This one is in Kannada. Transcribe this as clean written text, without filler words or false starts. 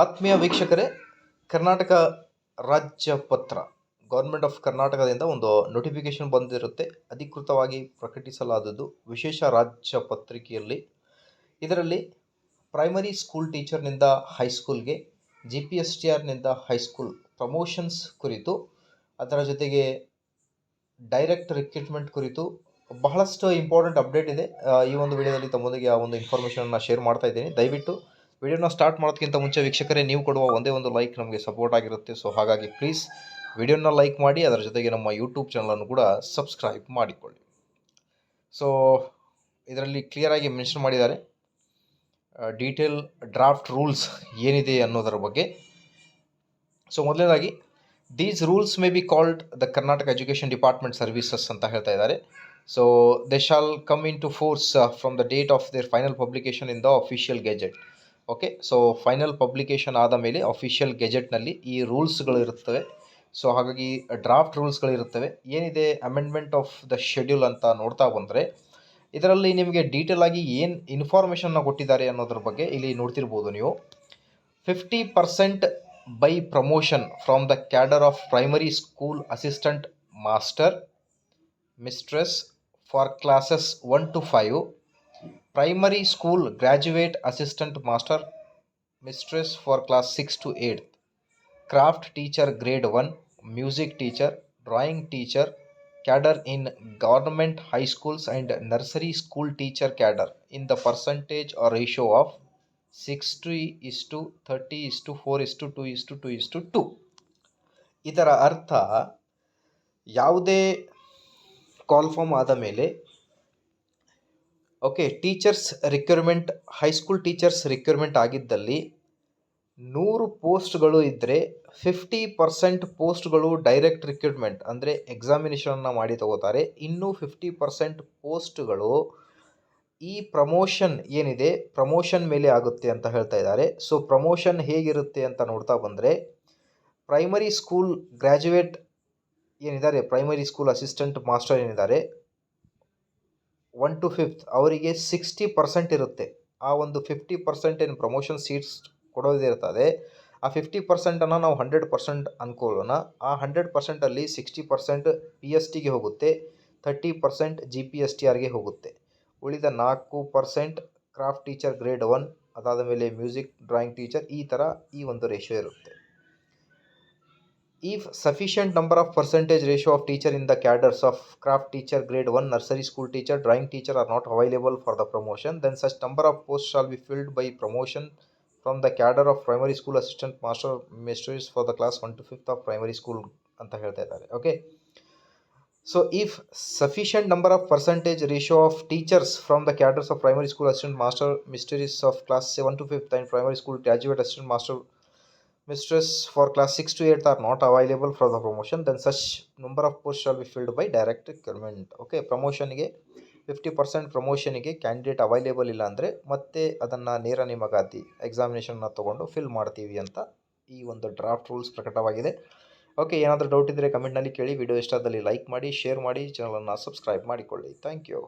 ಆತ್ಮೀಯ ವೀಕ್ಷಕರೇ, ಕರ್ನಾಟಕ ರಾಜ್ಯ ಪತ್ರ ಗೌರ್ಮೆಂಟ್ ಆಫ್ ಕರ್ನಾಟಕದಿಂದ ಒಂದು ನೋಟಿಫಿಕೇಶನ್ ಬಂದಿರುತ್ತೆ. ಅಧಿಕೃತವಾಗಿ ಪ್ರಕಟಿಸಲಾದದ್ದು ವಿಶೇಷ ರಾಜ್ಯ ಪತ್ರಿಕೆಯಲ್ಲಿ. ಇದರಲ್ಲಿ ಪ್ರೈಮರಿ ಸ್ಕೂಲ್ ಟೀಚರ್ನಿಂದ ಹೈಸ್ಕೂಲ್ಗೆ, GPSTRನಿಂದ ಹೈಸ್ಕೂಲ್ ಪ್ರಮೋಷನ್ಸ್ ಕುರಿತು, ಅದರ ಜೊತೆಗೆ ಡೈರೆಕ್ಟ್ ರಿಕ್ರೂಟ್ಮೆಂಟ್ ಕುರಿತು ಬಹಳಷ್ಟು ಇಂಪಾರ್ಟೆಂಟ್ ಅಪ್ಡೇಟ್ ಇದೆ. ಈ ಒಂದು ವಿಡಿಯೋದಲ್ಲಿ ತಮ್ಮೊಂದಿಗೆ ಆ ಒಂದು ಇನ್ಫಾರ್ಮೇಷನ್ನ ಶೇರ್ ಮಾಡ್ತಾ ಇದ್ದೀನಿ. ದಯವಿಟ್ಟು ವಿಡಿಯೋನ ಸ್ಟಾರ್ಟ್ ಮಾಡೋದಕ್ಕಿಂತ ಮುಂಚೆ ವೀಕ್ಷಕರೇ, ನೀವು ಕೊಡುವ ಒಂದೇ ಒಂದು ಲೈಕ್ ನಮಗೆ ಸಪೋರ್ಟ್ ಆಗಿರುತ್ತೆ. ಸೊ ಹಾಗಾಗಿ ಪ್ಲೀಸ್ ವಿಡಿಯೋನ ಲೈಕ್ ಮಾಡಿ, ಅದರ ಜೊತೆಗೆ ನಮ್ಮ ಯೂಟ್ಯೂಬ್ ಚಾನಲನ್ನು ಕೂಡ ಸಬ್ಸ್ಕ್ರೈಬ್ ಮಾಡಿಕೊಳ್ಳಿ. ಸೊ ಇದರಲ್ಲಿ ಕ್ಲಿಯರಾಗಿ ಮೆನ್ಷನ್ ಮಾಡಿದ್ದಾರೆ ಡೀಟೇಲ್ ಡ್ರಾಫ್ಟ್ ರೂಲ್ಸ್ ಏನಿದೆ ಅನ್ನೋದರ ಬಗ್ಗೆ. ಸೊ ಮೊದಲನೇದಾಗಿ, these rules may be called the Karnataka education department services ಅಂತ ಹೇಳ್ತಾ ಇದ್ದಾರೆ. So they shall come into force from the date of their final publication in the official gazette. Okay, so final publication ಆದ ಮೇಲೆ ಅಫಿಷಿಯಲ್ ಗೆಜೆಟ್ನಲ್ಲಿ ಈ ರೂಲ್ಸ್ಗಳು ಇರುತ್ತವೆ. ಸೊ ಹಾಗಾಗಿ ಡ್ರಾಫ್ಟ್ ರೂಲ್ಸ್ಗಳು ಇರುತ್ತವೆ. ಏನಿದೆ ಅಮೆಂಡ್ಮೆಂಟ್ ಆಫ್ ದ ಶೆಡ್ಯೂಲ್ ಅಂತ ನೋಡ್ತಾ ಬಂದರೆ, ಇದರಲ್ಲಿ ನಿಮಗೆ ಡೀಟೇಲ್ ಆಗಿ ಏನು ಇನ್ಫಾರ್ಮೇಷನ್ನ ಕೊಟ್ಟಿದ್ದಾರೆ ಅನ್ನೋದ್ರ ಬಗ್ಗೆ ಇಲ್ಲಿ ನೋಡ್ತಿರ್ಬೋದು ನೀವು. 50% by promotion from the cadre of primary school assistant master mistress for classes 1 to 5, primary school graduate assistant master mistress for class 6 to 8, craft teacher grade 1, music teacher, drawing teacher cadre in government high schools and nursery school teacher cadre in the percentage or ratio of 60:30:4:2:2:2. ಇದರ ಅರ್ಥ, ಯಾವುದೇ ಕಾಲ್ ಫಾರ್ಮ್ ಆದ ಮೇಲೆ teachers requirement, high school teachers requirement ಆಗಿದ್ದಲ್ಲಿ 100 ಪೋಸ್ಟ್ಗಳು ಇದ್ದರೆ 50% ಪೋಸ್ಟ್ಗಳು ಡೈರೆಕ್ಟ್ ರಿಕ್ರೂಟ್ಮೆಂಟ್ ಅಂದರೆ ಎಕ್ಸಾಮಿನೇಷನ್ನ ಮಾಡಿ ತಗೋತಾರೆ. ಇನ್ನೂ 50% ಪೋಸ್ಟ್ಗಳು ಈ ಪ್ರಮೋಷನ್ ಏನಿದೆ ಪ್ರಮೋಷನ್ ಮೇಲೆ ಆಗುತ್ತೆ ಅಂತ ಹೇಳ್ತಾ ಇದ್ದಾರೆ. ಸೊ ಪ್ರಮೋಷನ್ ಹೇಗಿರುತ್ತೆ ಅಂತ ನೋಡ್ತಾ ಬಂದರೆ, ಪ್ರೈಮರಿ ಸ್ಕೂಲ್ ಗ್ರ್ಯಾಜುಯೇಟ್ ಏನಿದ್ದಾರೆ, ಪ್ರೈಮರಿ ಸ್ಕೂಲ್ ಅಸಿಸ್ಟೆಂಟ್ ಮಾಸ್ಟರ್ ಏನಿದ್ದಾರೆ 1 to 5th ಅವರಿಗೆ 60% ಇರುತ್ತೆ. ಆ ಒಂದು 50% ಏನು ಪ್ರಮೋಷನ್ ಸೀಟ್ಸ್ ಕೊಡೋದಿರ್ತದೆ, ಆ 50%ಅನ್ನು ನಾವು 100% ಅಂದ್ಕೊಳ್ಳೋಣ. ಆ 100%ಅಲ್ಲಿ 60% PSTಗೆ ಹೋಗುತ್ತೆ, 30% GPSTRಗೆ ಹೋಗುತ್ತೆ. ಉಳಿದ 4% ಕ್ರಾಫ್ಟ್ ಟೀಚರ್ ಗ್ರೇಡ್ 1, ಅದಾದ ಮೇಲೆ ಮ್ಯೂಸಿಕ್ ಡ್ರಾಯಿಂಗ್ ಟೀಚರ್, ಈ ಥರ ಈ ಒಂದು ರೇಷಿಯೋ ಇರುತ್ತೆ. If sufficient number of percentage ratio of teacher in the cadres of craft teacher grade 1, nursery school teacher, drawing teacher are not available for the promotion, then such number of posts shall be filled by promotion from the cadre of primary school assistant master mistress for the class 1 to 5th of primary school ಅಂತ ಹೇಳ್ತಾ ಇದ್ದಾರೆ. Okay, so if sufficient number of percentage ratio of teachers from the cadres of primary school assistant master mistress of class 1 to 5th and primary school graduate assistant master mistress for class 6 to 8 are not available for the promotion, then such number of posts shall be filled by direct recruitment. Okay, ಪ್ರಮೋಷನ್ಗೆ 50% ಪ್ರಮೋಷನ್ಗೆ ಕ್ಯಾಂಡಿಡೇಟ್ ಅವೈಲೇಬಲ್ ಇಲ್ಲ ಅಂದರೆ ಮತ್ತೆ ಅದನ್ನು ನೇರ ನೇಮಕಾತಿ ಎಕ್ಸಾಮಿನೇಷನ್ನ ತೊಗೊಂಡು ಫಿಲ್ ಮಾಡ್ತೀವಿ ಅಂತ ಈ ಒಂದು ಡ್ರಾಫ್ಟ್ ರೂಲ್ಸ್ ಪ್ರಕಟವಾಗಿದೆ. ಓಕೆ, ಏನಾದರೂ ಡೌಟ್ ಇದ್ದರೆ ಕಮೆಂಟ್ನಲ್ಲಿ ಕೇಳಿ. ವಿಡಿಯೋ ಇಷ್ಟದಲ್ಲಿ ಲೈಕ್ ಮಾಡಿ, ಶೇರ್ ಮಾಡಿ, ಚಾನಲನ್ನು ಸಬ್ಸ್ಕ್ರೈಬ್ ಮಾಡಿಕೊಳ್ಳಿ. Thank you.